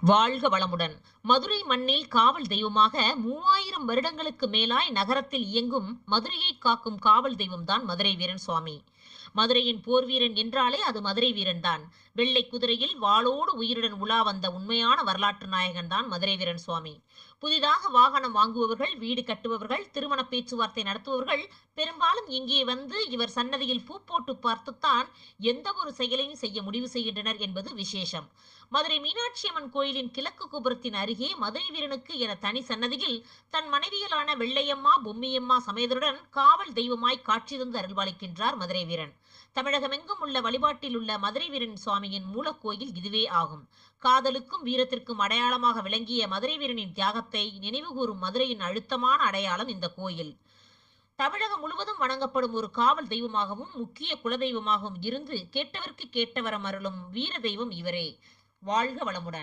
வாழ்க வளமுடன். மதுரை மண்ணில் காவல் தெய்வமாக 3000 வருடங்களுக்கு மேலாய் நகரத்தில் இயங்கும் மதுரையை காக்கும் காவல் தெய்வம்தான் மதுரை வீரன் சுவாமி. மதுரையின் போர் வீரன் என்றாலே அது மதுரை வீரன் தான். வெள்ளை குதிரையில் வாளோடு உயிருடன் உலா வந்த உண்மையான வரலாற்று நாயகன் தான் மதுரை வீரன் சுவாமி. புதிதாக வாகனம் வாங்குபவர்கள், வீடு கட்டுபவர்கள், திருமண பேச்சுவார்த்தை நடத்துபவர்கள் பெரும்பாலும் இங்கே வந்து இவர் சன்னதியில் பூ போட்டு பார்த்துத்தான் எந்த ஒரு செயலையும் செய்ய முடிவு செய்கின்றனர் என்பது விசேஷம். மதுரை மீனாட்சி அம்மன் கோயிலின் கிழக்கு கோபுரத்தின் அருகே மதுரை வீரனுக்கு என தனி சன்னதியில் தன் மனைவியலான வெள்ளையம்மா, பொம்மியம்மா சமேதருடன் காவல் தெய்வமாய் காட்சி தந்து அருள்பாலிக்கின்றார் மதுரை வீரன். தமிழகமெங்கும் உள்ள வழிபாட்டில் உள்ள மதுரை வீரன் சுவாமியின் மூலக்கோயில் இதுவே ஆகும். காதலுக்கும் வீரத்திற்கும் அடையாளமாக விளங்கிய மதுரை வீரனின் தியாகத்தை நினைவுகூரும் மதுரையின் அழுத்தமான அடையாளம் இந்த கோயில். தமிழகம் முழுவதும் வணங்கப்படும் ஒரு காவல் தெய்வமாகவும் முக்கிய குலதெய்வமாகவும் இருந்து கேட்டவர்க்கு கேட்ட வரம் அருளும் வீர தெய்வம் இவரே. வாழ்க வளமுடன்.